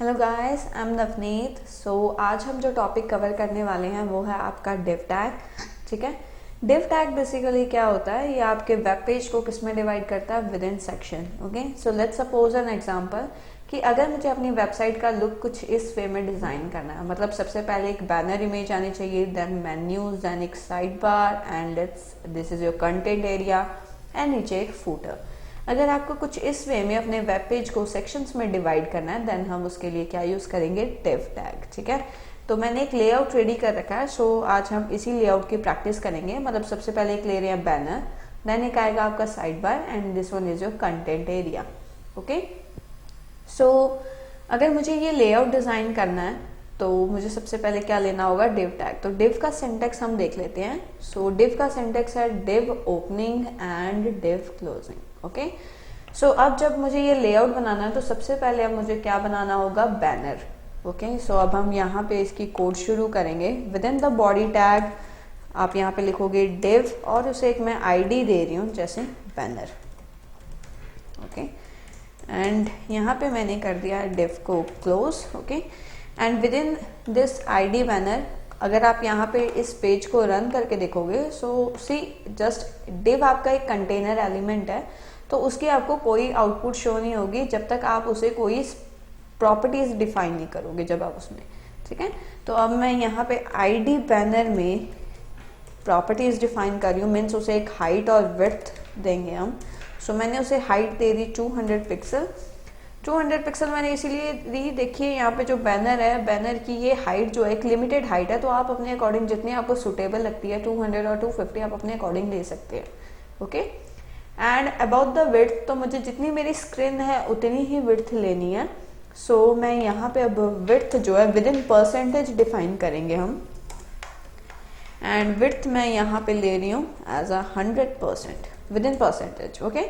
Hello guys, I am Navneet. आज हम जो टॉपिक कवर करने वाले हैं वो है आपका डिव टैग। ठीक है, डिव टैग बेसिकली क्या होता है, ये आपके वेब पेज को किस में डिवाइड करता है, with in section. Okay, so let's suppose an example कि अगर मुझे अपनी वेबसाइट का लुक कुछ इस वे में डिज़ाइन करना है, मतलब सबसे पहले एक बैनर इमेज आनी चाहिए, देन मेन्यूज, देन एक side bar, and this is your content area, and नीचे एक फूटर। अगर आपको कुछ इस वे में अपने वेब पेज को सेक्शंस में डिवाइड करना है, देन हम उसके लिए क्या यूज करेंगे, डिव टैग। ठीक है, तो मैंने एक लेआउट रेडी कर रखा है। आज हम इसी लेआउट की प्रैक्टिस करेंगे। मतलब सबसे पहले एक ले रहे हैं बैनर, देन एक आएगा आपका side bar, and this one is your content area. Okay, अगर मुझे ये लेआउट डिजाइन करना है तो मुझे सबसे पहले क्या लेना होगा, डिव टैग। तो डिव का सिंटेक्स हम देख लेते हैं। डिव का सिंटेक्स है div opening and div closing. Okay, अब जब मुझे ये लेआउट बनाना है तो सबसे पहले अब मुझे क्या बनाना होगा, बैनर। ओके, अब हम यहाँ पे इसकी कोड शुरू करेंगे। With in the body tag आप यहाँ पे लिखोगे डिव, और उसे एक मैं आईडी दे रही हूँ, जैसे बैनर। ओके, एंड यहाँ पे मैंने कर दिया डिव को close. Okay, and with in this ID banner अगर आप यहाँ पे इस पेज को रन करके देखोगे, सी जस्ट डिव आपका एक कंटेनर एलिमेंट है, तो उसकी आपको कोई आउटपुट शो नहीं होगी जब तक आप उसे कोई प्रॉपर्टीज डिफाइन नहीं करोगे जब आप उसमें। ठीक है, तो अब मैं यहाँ पे आईडी बैनर में प्रॉपर्टीज डिफाइन कर रही हूँ, मीन्स उसे एक हाइट और विड्थ देंगे हम। मैंने उसे हाइट दे दी 200 पिक्सल। 200 पिक्सल मैंने इसीलिए दी, देखिए यहाँ पे जो बैनर है, बैनर की ये हाइट जो है एक लिमिटेड हाइट है, तो आप अपने अकॉर्डिंग जितनी आपको सुटेबल लगती है 200 और 250 आप अपने अकॉर्डिंग ले सकते हैं। Okay, and about the width, तो मुझे जितनी मेरी स्क्रीन है उतनी ही विड्थ लेनी है। मैं यहाँ पे अब विड्थ जो है विद इन परसेंटेज डिफाइन करेंगे हम, एंड विड्थ मैं यहाँ पे ले रही हूँ as 100% within percentage. Okay,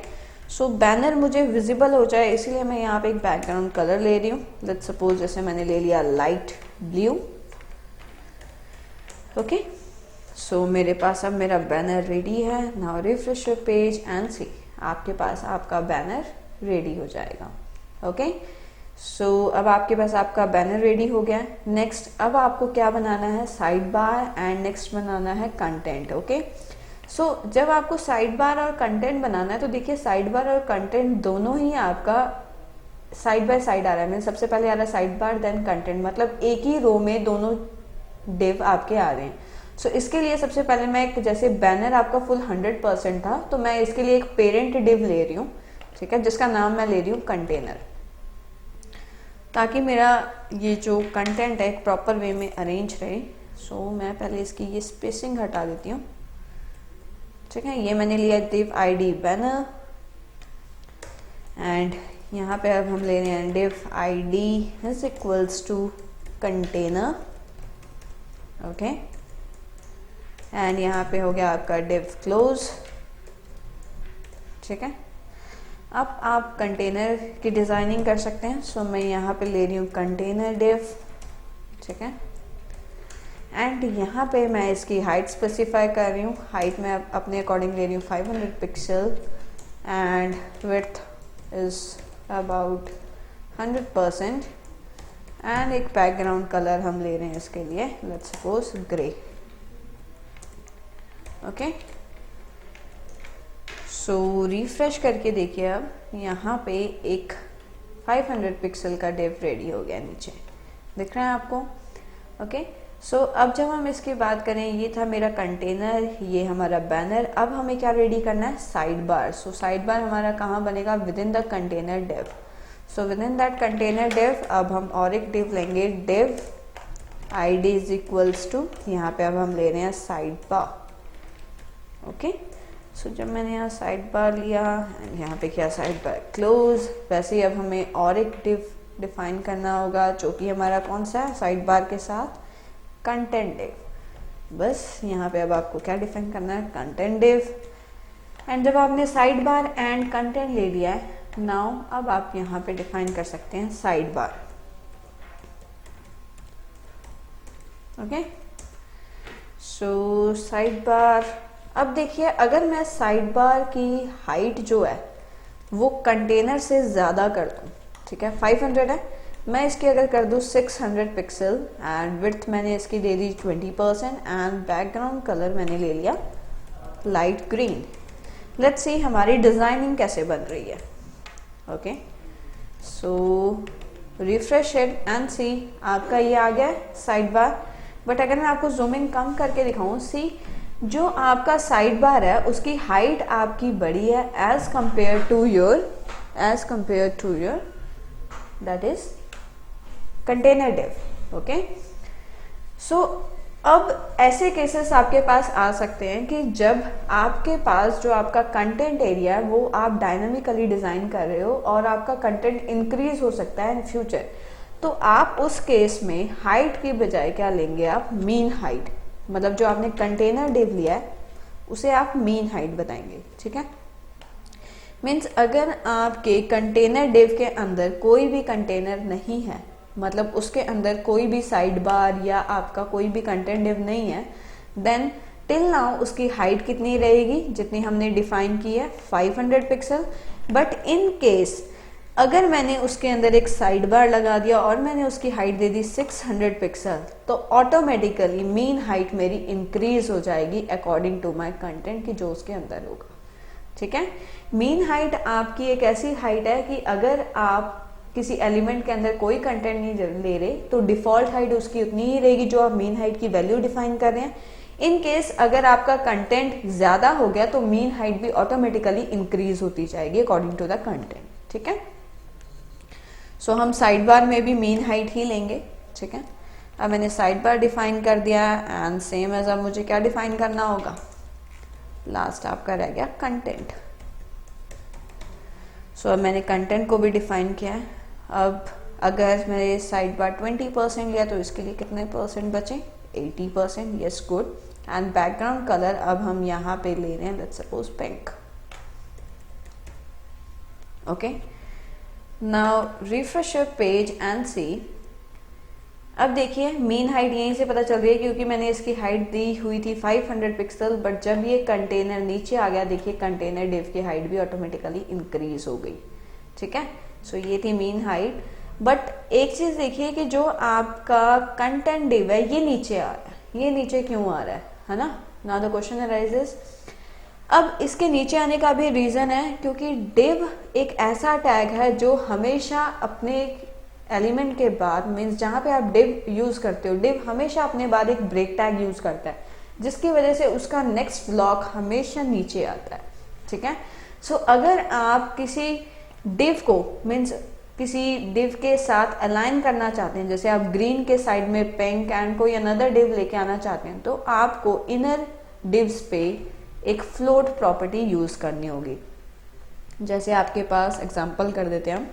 banner मुझे विजिबल हो जाए इसीलिए मैं यहाँ पे एक बैकग्राउंड कलर ले रही हूँ। लेट्स सपोज जैसे मैंने ले लिया लाइट ब्लू। ओके, मेरे पास अब मेरा बैनर रेडी है। Now refresh your page and see, आपके पास आपका बैनर रेडी हो जाएगा। ओके, अब आपके पास आपका बैनर रेडी हो गया। नेक्स्ट अब आपको क्या बनाना है, साइड बार, एंड नेक्स्ट बनाना है कंटेंट। ओके, जब आपको साइड बार और कंटेंट बनाना है तो देखिए साइड बार और कंटेंट दोनों ही आपका साइड बाय साइड आ रहा है। सबसे पहले आ रहा है साइड बार, देन कंटेंट, मतलब एक ही रो में दोनों डिव आपके आ रहे हैं। इसके लिए सबसे पहले मैं एक, जैसे बैनर आपका फुल 100% था, तो मैं इसके लिए एक पेरेंट डिव ले रही हूँ। ठीक है, जिसका नाम मैं ले रही हूँ कंटेनर, ताकि मेरा ये जो कंटेंट है एक प्रॉपर वे में अरेंज रहे। मैं पहले इसकी ये स्पेसिंग हटा देती हूँ। ठीक है, ये मैंने लिया डिव आईडी बैनर, एंड यहाँ पे अब हम ले रहे हैं div ID is equals to container. Okay, and यहाँ पे हो गया आपका डिव क्लोज। ठीक है, अब आप कंटेनर की डिजाइनिंग कर सकते हैं। मैं यहाँ पे ले रही हूँ कंटेनर डिव। ठीक है, एंड यहाँ पे मैं इसकी हाइट स्पेसिफाई कर रही हूँ। हाइट में अपने अकॉर्डिंग ले रही हूँ 500 pixel, and width is about 100%, and एक बैकग्राउंड कलर हम ले रहे हैं इसके लिए, let's suppose grey. Okay, refresh करके देखिए, अब यहाँ पे एक 500 पिक्सल का डिव रेडी हो गया, नीचे दिख रहा है आपको। ओके, अब जब हम इसकी बात करें, ये था मेरा कंटेनर, ये हमारा बैनर। अब हमें क्या रेडी करना है, साइड बार। साइड बार हमारा कहाँ बनेगा, within the container div. Within that container div अब हम और एक डिव लेंगे, div ID is equals to, यहाँ पे अब हम ले रहे हैं साइड बार। ओके, जब मैंने यहाँ साइड बार लिया, यहाँ पे किया साइड बार क्लोज, वैसे ही अब हमें और एक डिव डिफाइन करना होगा, जो कि हमारा कौन सा है, साइड बार के साथ कंटेंट डिव। बस यहाँ पे अब आपको क्या डिफाइन करना है, कंटेंट डिव। एंड जब आपने साइड बार एंड कंटेंट ले लिया है, नाउ अब आप यहाँ पे डिफाइन कर सकते हैं side bar. Okay, side bar, अब देखिए अगर मैं साइड बार की हाइट जो है वो कंटेनर से ज़्यादा कर दूँ, ठीक है 500 है, मैं इसकी अगर कर दूँ 600 पिक्सल एंड विड्थ मैंने इसकी दे दी 20% एंड बैकग्राउंड कलर मैंने ले लिया लाइट ग्रीन। लेट्स सी हमारी डिज़ाइनिंग कैसे बन रही है। Okay, so refresh it and see, आपका ये आ गया साइड बार। बट अगर मैं आपको जूमिंग कम करके दिखाऊं, सी जो आपका साइड बार है उसकी हाइट आपकी बड़ी है as compare to your that is container div. Okay, so अब ऐसे केसेस आपके पास आ सकते हैं कि जब आपके पास जो आपका कंटेंट एरिया है वो आप डायनामिकली डिजाइन कर रहे हो और आपका कंटेंट इंक्रीज हो सकता है इन फ्यूचर, तो आप उस केस में हाइट की बजाय क्या लेंगे, आप मीन हाइट, मतलब जो आपने कंटेनर डिव लिया है उसे आप मीन हाइट बताएंगे। ठीक है, मीन्स अगर आपके कंटेनर डिव के अंदर कोई भी कंटेनर नहीं है, मतलब उसके अंदर कोई भी साइड बार या आपका कोई भी कंटेंट डिव नहीं है, देन टिल नाउ उसकी हाइट कितनी रहेगी, जितनी हमने डिफाइन की है 500 पिक्सल। बट इन केस अगर मैंने उसके अंदर एक साइड बार लगा दिया और मैंने उसकी हाइट दे दी 600 पिक्सल, तो ऑटोमेटिकली मीन हाइट मेरी इंक्रीज हो जाएगी अकॉर्डिंग टू माय कंटेंट की जो उसके अंदर होगा। ठीक है, मीन हाइट आपकी एक ऐसी हाइट है कि अगर आप किसी एलिमेंट के अंदर कोई कंटेंट नहीं ले रहे तो डिफॉल्ट हाइट उसकी उतनी ही रहेगी जो आप मीन हाइट की वैल्यू डिफाइन कर रहे हैं। इन केस अगर आपका कंटेंट ज्यादा हो गया तो मीन हाइट भी ऑटोमेटिकली इंक्रीज होती जाएगी अकॉर्डिंग टू द कंटेंट। ठीक है, सो हम साइड बार में भी मीन हाइट ही लेंगे। ठीक है, अब मैंने साइड बार डिफाइन कर दिया एंड सेम एज अब मुझे क्या डिफाइन करना होगा, लास्ट आपका रह गया कंटेंट। सो अब मैंने कंटेंट को भी डिफाइन किया है। अब अगर मैंने साइड बार 20% लिया तो इसके लिए कितने परसेंट बचे, 80%। Yes, good. And background colour अब हम यहाँ पे ले रहे हैं let's suppose pink. Okay, now refresh your page and see. अब देखिए मीन हाइट यहीं से पता चल रही है क्योंकि मैंने इसकी हाइट दी हुई थी 500 पिक्सल, बट जब ये कंटेनर नीचे आ गया देखिए कंटेनर डिव की हाइट भी ऑटोमेटिकली इंक्रीज हो गई। ठीक है, सो ये थी मीन हाइट। बट एक चीज देखिए कि जो आपका कंटेंट डिव है ये नीचे आ रहा है, ये नीचे क्यों आ रहा है ना। नाउ द क्वेश्चन अराइजेस, अब इसके नीचे आने का भी रीजन है क्योंकि डिव एक ऐसा टैग है जो हमेशा अपने एलिमेंट के बाद, मीन्स जहां पे आप डिव यूज करते हो, डिव हमेशा अपने बाद एक ब्रेक टैग यूज करता है जिसकी वजह से उसका नेक्स्ट ब्लॉक हमेशा नीचे आता है। ठीक है, सो अगर आप किसी डिव को, मीन्स किसी डिव के साथ अलाइन करना चाहते हैं, जैसे आप ग्रीन के साइड में पिंक एंड कोई अनदर डिव लेके आना चाहते हैं, तो आपको इनर डिव्स पे एक फ्लोट प्रॉपर्टी यूज करनी होगी। जैसे आपके पास एग्जांपल कर देते हैं हम,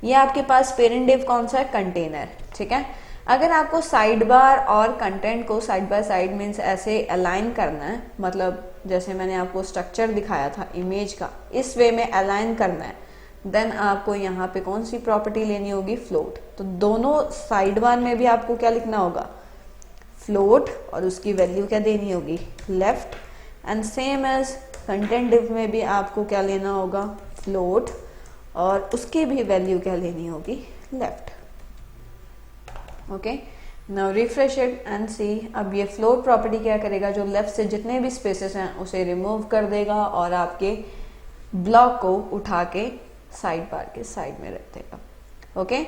ये आपके पास पेरेंट डिव कौन सा है, कंटेनर। ठीक है, अगर आपको साइड बार और कंटेंट को साइड बाय साइड मीन्स ऐसे अलाइन करना है, मतलब जैसे मैंने आपको स्ट्रक्चर दिखाया था इमेज का, इस वे में अलाइन करना है, देन आपको यहाँ पे कौन सी प्रॉपर्टी लेनी होगी, फ्लोट। तो दोनों साइड बार में भी आपको क्या लिखना होगा, फ्लोट, और उसकी वैल्यू क्या देनी होगी, left. And same as content div में भी आपको क्या लेना होगा, फ्लोट, और उसकी भी वैल्यू क्या लेनी होगी, left. Okay, now refresh it and see. अब ये फ्लोट प्रॉपर्टी क्या करेगा, जो लेफ्ट से जितने भी स्पेसेस हैं उसे रिमूव कर देगा और आपके ब्लॉक को उठा के साइड बार के साइड में रख देगा। ओके,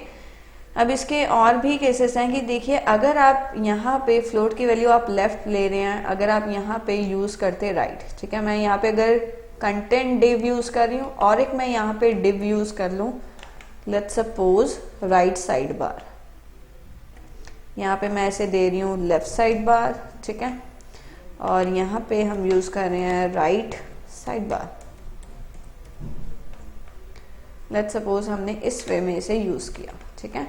अब इसके और भी केसेस हैं कि देखिए अगर आप यहाँ पे फ्लोट की वैल्यू आप लेफ्ट ले रहे हैं, अगर आप यहाँ पे यूज करते राइट, ठीक है, मैं यहाँ पे अगर कंटेंट डिव यूज कर रही हूँ और एक मैं यहाँ पे डिव यूज कर लूँ, लेट्स सपोज राइट साइड बार, यहाँ पे मैं ऐसे दे रही हूँ लेफ्ट साइड बार। ठीक है, और यहाँ पे हम यूज कर रहे हैं right side bar. Let's suppose हमने इस वे में इसे यूज किया। ठीक है,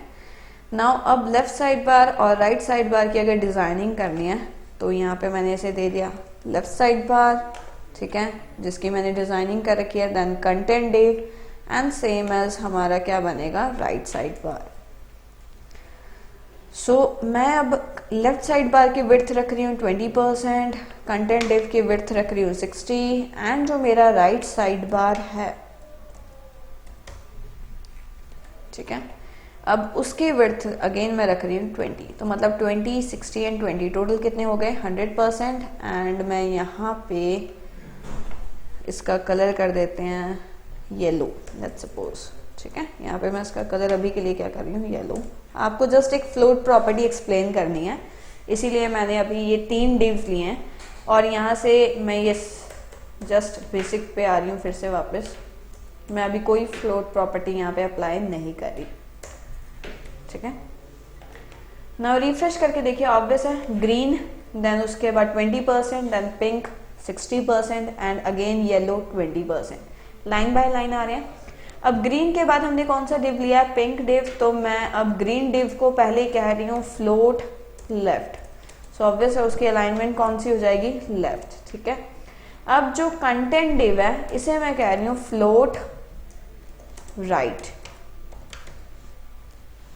नाउ अब लेफ्ट साइड बार और राइट साइड बार की अगर डिजाइनिंग करनी है तो यहाँ पे मैंने इसे दे दिया लेफ्ट साइड बार। ठीक है, जिसकी मैंने डिजाइनिंग कर रखी है, then content div and same as हमारा क्या बनेगा, राइट साइड बार। सो मैं अब लेफ्ट साइड बार की विड्थ रख रही हूँ 20%, कंटेंट डिव की विड्थ रख रही हूँ 60, एंड जो मेरा राइट साइड बार है, ठीक है, अब उसकी विड्थ अगेन मैं रख रही हूँ 20, तो मतलब 20, 60 एंड 20 टोटल कितने हो गए 100%। एंड मैं यहाँ पे इसका कलर कर देते हैं येलो, लेट्स सपोज, ठीक है। यहाँ पे मैं इसका कलर अभी के लिए क्या कर रही हूँ, येलो। आपको जस्ट एक फ्लोट प्रॉपर्टी एक्सप्लेन करनी है, इसीलिए मैंने अभी ये 3 डिव्स लिए हैं। और यहाँ से मैं ये जस्ट बेसिक पे आ रही हूँ फिर से वापस। मैं अभी कोई फ्लोट प्रॉपर्टी यहाँ पे अप्लाई नहीं कर रही, ठीक है। नाउ रिफ्रेश करके देखिए, ऑब्वियस है ग्रीन, देन उसके बाद 20%, then pink 60% and again yellow 20%, line by line आ रहे हैं। अब ग्रीन के बाद हमने कौन सा डिव लिया है, पिंक डिव, तो मैं अब ग्रीन डिव को पहले कह रही हूँ फ्लोट लेफ्ट, सो ऑब्वियस है उसकी अलाइनमेंट कौन सी हो जाएगी, लेफ्ट, ठीक है। अब जो कंटेंट डिव है इसे मैं कह रही हूँ फ्लोट राइट,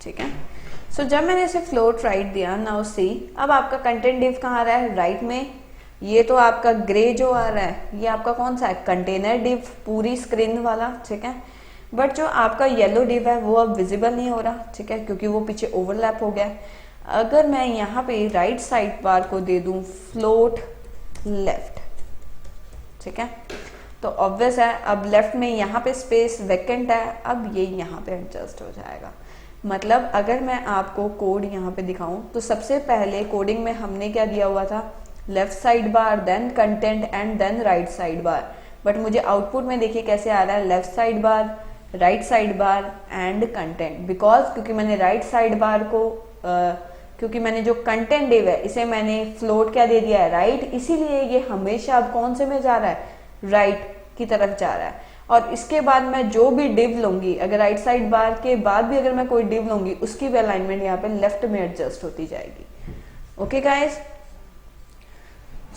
ठीक है। सो जब मैंने इसे फ्लोट राइट दिया, नाउ सी, अब आपका कंटेंट डिव कहाँ आ रहा है, राइट में। ये तो आपका ग्रे जो आ रहा है ये आपका कौन सा है, कंटेनर डिव, पूरी स्क्रीन वाला, ठीक है। बट जो आपका येलो डिव है वो अब विजिबल नहीं हो रहा, ठीक है, क्योंकि वो पीछे ओवरलैप हो गया। अगर मैं यहाँ पे राइट साइड बार को दे दूं फ्लोट लेफ्ट, ठीक है, तो ऑब्वियस है अब लेफ्ट में यहाँ पे स्पेस वैकेंट है, अब ये यहाँ पे एडजस्ट हो जाएगा। मतलब अगर मैं आपको कोड यहाँ पे दिखाऊं तो सबसे पहले कोडिंग में हमने क्या दिया हुआ था, left side bar, then content and then right side bar. But मुझे आउटपुट में देखिए कैसे आ रहा है, left side bar, right side bar and content. Because क्योंकि मैंने राइट साइड बार को क्योंकि मैंने जो कंटेंट डिव है इसे मैंने फ्लोट क्या दे दिया है, राइट, इसीलिए ये हमेशा अब कौन से में जा रहा है, राइट की तरफ जा रहा है। और इसके बाद मैं जो भी डिव लूंगी, अगर राइट साइड बार के बाद भी अगर मैं कोई डिव लूंगी उसकी भी अलाइनमेंट यहाँ पे लेफ्ट में एडजस्ट होती जाएगी। ओके गाइज,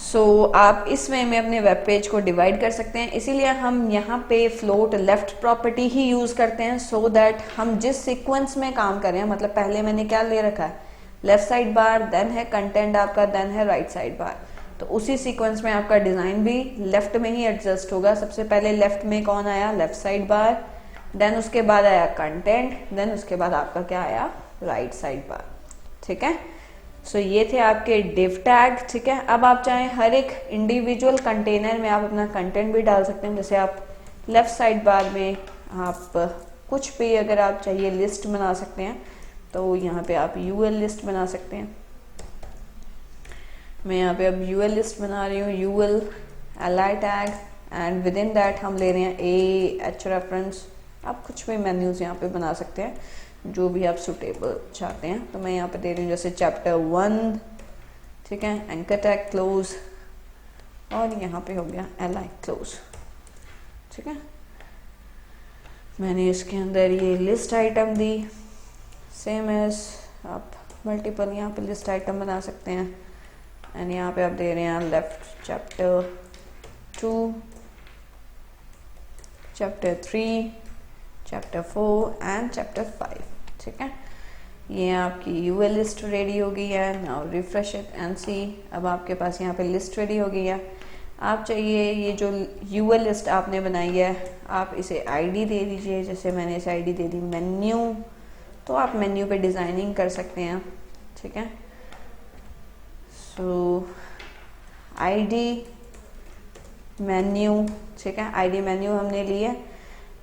सो आप इस वे में अपने वेब पेज को डिवाइड कर सकते हैं, इसीलिए हम यहाँ पे फ्लोट लेफ्ट प्रॉपर्टी ही यूज करते हैं, सो दैट हम जिस सीक्वेंस में काम कर रहे हैं, मतलब पहले मैंने क्या ले रखा है, लेफ्ट साइड बार, देन है कंटेंट आपका, देन है राइट साइड बार, तो उसी सीक्वेंस में आपका डिजाइन भी लेफ्ट में ही एडजस्ट होगा। सबसे पहले लेफ्ट में कौन आया, लेफ्ट साइड बार, देन उसके बाद आया कंटेंट, देन उसके बाद आपका क्या आया, राइट साइड बार, ठीक है। सो ये थे आपके डिव टैग, ठीक है। अब आप चाहें हर एक इंडिविजुअल कंटेनर में आप अपना कंटेंट भी डाल सकते हैं, जैसे आप लेफ्ट साइड बार में आप कुछ भी अगर आप चाहिए लिस्ट बना सकते हैं, तो यहाँ पे आप यूएल लिस्ट बना सकते हैं। मैं यहाँ पे अब यूएल लिस्ट बना रही हूँ, UL LI tag, and within that हम ले रहे हैं ए एच रेफरेंस। आप कुछ भी मेन्यूज यहाँ पे बना सकते हैं जो भी आप सुटेबल चाहते हैं। तो मैं यहाँ पे दे रही हूँ जैसे चैप्टर 1, ठीक है, एंकर टैग क्लोज, और यहाँ पे हो गया एलआई क्लोज, ठीक है। मैंने इसके अंदर ये लिस्ट आइटम दी, सेम एज आप मल्टीपल यहाँ पे लिस्ट आइटम बना सकते हैं। एंड यहाँ पे आप दे रहे हैं left chapter 2, chapter 3, chapter 4 and chapter 5, ठीक है। ये आपकी यूएल लिस्ट रेडी हो गई है। Now refresh it and see, अब आपके पास यहाँ पे लिस्ट रेडी हो गई है। आप चाहिए ये जो यूएल लिस्ट आपने बनाई है आप इसे आईडी दे दीजिए, जैसे मैंने इसे आईडी दे दी मेन्यू, तो आप मेन्यू पे डिजाइनिंग कर सकते हैं, ठीक है। सो आईडी मेन्यू, ठीक है, आईडी मेन्यू हमने ली है।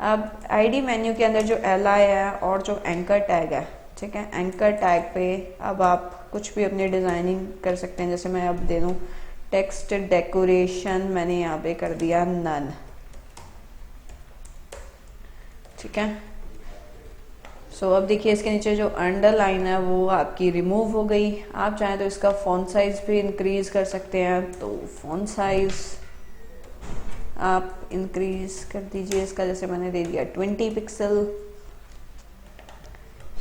अब आईडी मेन्यू के अंदर जो एलआई है और जो एंकर टैग है, ठीक है, एंकर टैग पे अब आप कुछ भी अपनी डिजाइनिंग कर सकते हैं। जैसे मैं अब दे दूं टेक्स्ट डेकोरेशन, मैंने यहाँ पे कर दिया नन, ठीक है। सो अब देखिए इसके नीचे जो अंडरलाइन है वो आपकी रिमूव हो गई। आप चाहें तो इसका फॉन्ट साइज भी इंक्रीज कर सकते हैं, तो फॉन्ट साइज आप इंक्रीज कर दीजिए इसका, जैसे मैंने दे दिया 20 पिक्सल।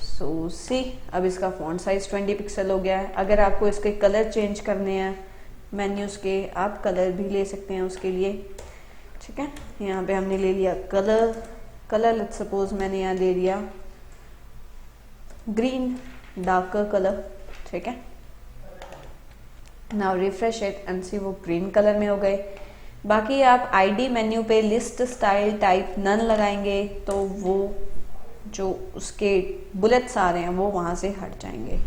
सो सी, अब इसका फॉन्ट साइज 20 पिक्सल हो गया है। अगर आपको इसके कलर चेंज करने हैं मेन्यूज के, आप कलर भी ले सकते हैं उसके लिए, ठीक है। यहाँ पे हमने ले लिया कलर लेट्स सपोज मैंने यहाँ दे दिया ग्रीन, डार्कर कलर, ठीक है। नाउ रिफ्रेश इट एंड सी, वो ग्रीन कलर में हो गए। बाकी आप आईडी मेन्यू पे लिस्ट स्टाइल टाइप नन लगाएंगे तो वो जो उसके बुलेट्स आ रहे हैं वो वहाँ से हट जाएंगे।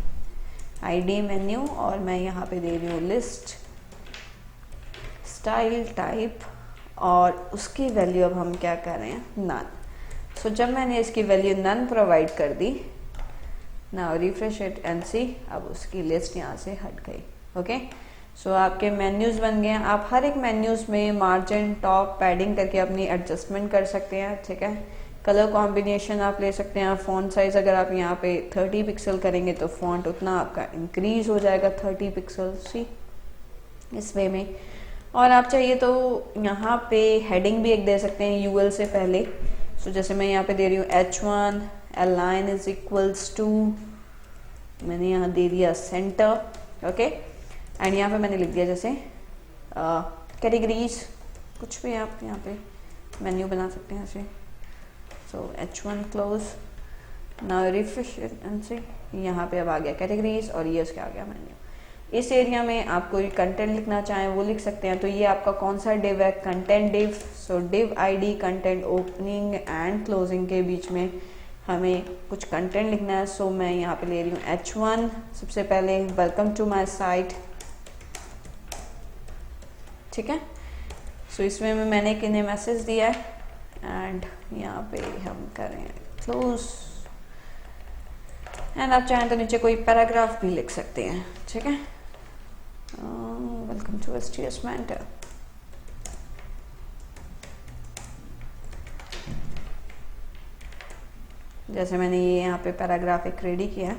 आईडी मेन्यू, और मैं यहाँ पे दे रही हूँ लिस्ट स्टाइल टाइप, और उसकी वैल्यू अब हम क्या कर रहे हैं, नन। सो जब मैंने इसकी वैल्यू नन प्रोवाइड कर दी, now refresh it and see, अब उसकी लिस्ट यहाँ से हट गई। ओके, सो आपके मेन्यूज़ बन गए हैं। आप हर एक मेन्यूज़ में मार्जिन, टॉप, पैडिंग करके अपनी एडजस्टमेंट कर सकते हैं। ठीक है, कलर कॉम्बिनेशन आप ले सकते हैं। फ़ॉन्ट साइज़ अगर आप यहाँ पे 30 पिक्सल करेंगे तो फ़ॉन्ट उतना आपका इंक्रीज़ हो जाएगा 30 पिक्सल, सी इस वे में। और आप चाहिए तो यहाँ पे हेडिंग भी एक दे सकते हैं यूएल से पहले। सो जैसे मैं यहाँ पे दे रही हूँ H1 align is equals to, मैंने यहाँ दे दिया सेंटर। ओके, एंड यहाँ पे मैंने लिख दिया जैसे कैटेगरीज, कुछ भी आप यहाँ पे मेन्यू बना सकते हैं ऐसे। So H1 close, now refresh and see, यहाँ पे अब आ गया कैटेगरीज और ये उसके आ गया मेन्यू। इस एरिया में आप कोई कंटेंट लिखना चाहें वो लिख सकते हैं। तो ये आपका कौन सा डिव है, content div. So div ID content opening and closing के बीच में हमें कुछ कंटेंट लिखना है। सो मैं यहाँ पे ले रही हूँ H1, सबसे पहले वेलकम टू माय साइट। ठीक है, सो इसमें मैंने किन्हें मैसेज दिया है एंड यहाँ पे हम करें क्लोज, एंड आप चाहें तो नीचे कोई पैराग्राफ भी लिख सकते हैं। ठीक है, वेलकम टू STS Mentor। जैसे मैंने ये यहाँ पे पैराग्राफ एक रेडी किया है,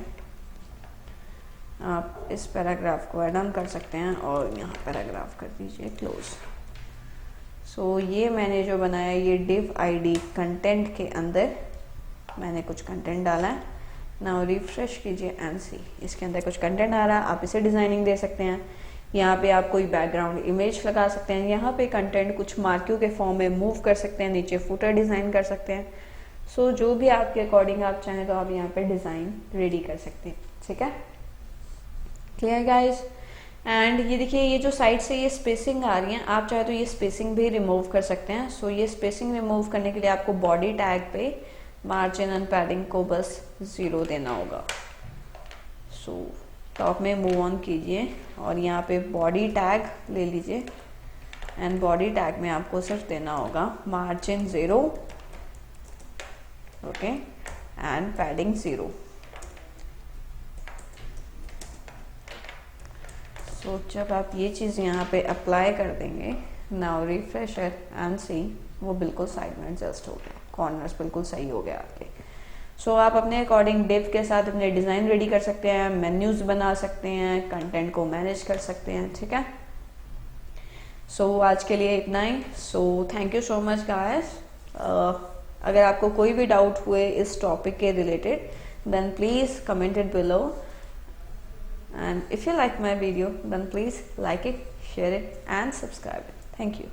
आप इस पैराग्राफ को ऐड ऑन कर सकते हैं और यहाँ पैराग्राफ कर दीजिए क्लोज। सो ये मैंने जो बनाया, ये डिव आईडी कंटेंट के अंदर मैंने कुछ कंटेंट डाला है। नाउ रिफ्रेश कीजिए एंड सी, इसके अंदर कुछ कंटेंट आ रहा है। आप इसे डिज़ाइनिंग दे सकते हैं। यहाँ पे आप कोई बैकग्राउंड इमेज लगा सकते हैं। यहाँ पे कंटेंट कुछ मार्क्यू के फॉर्म में मूव कर सकते हैं, नीचे फुटर डिज़ाइन कर सकते हैं। सो जो भी आपके अकॉर्डिंग आप चाहें तो आप यहाँ पे डिज़ाइन रेडी कर सकते हैं। ठीक है, क्लियर गाइज। एंड ये देखिए, ये जो साइड से ये स्पेसिंग आ रही है, आप चाहे तो ये स्पेसिंग भी रिमूव कर सकते हैं। सो ये स्पेसिंग रिमूव करने के लिए आपको बॉडी टैग पे मार्जिन एंड पैडिंग को बस 0 देना होगा। सो टॉप में मूव ऑन कीजिए और यहाँ पे बॉडी टैग ले लीजिए, एंड बॉडी टैग में आपको सिर्फ देना होगा मार्जिन 0, ओके, एंड पैडिंग 0। तो जब आप ये चीज़ यहाँ पे अप्लाई कर देंगे, नाउ रिफ्रेश एंड सी, वो बिल्कुल साइड में एडजस्ट हो गया, कॉर्नर्स बिल्कुल सही हो गया आपके। सो आप अपने अकॉर्डिंग डिव के साथ अपने डिज़ाइन रेडी कर सकते हैं, मेन्यूज़ बना सकते हैं, कंटेंट को मैनेज कर सकते हैं। ठीक है, सो आज के लिए इतना ही। So thank you so much guys. अगर आपको कोई भी डाउट हुए इस टॉपिक के related, then please comment it below, and if you like my video then please like it, share it and subscribe it. Thank you.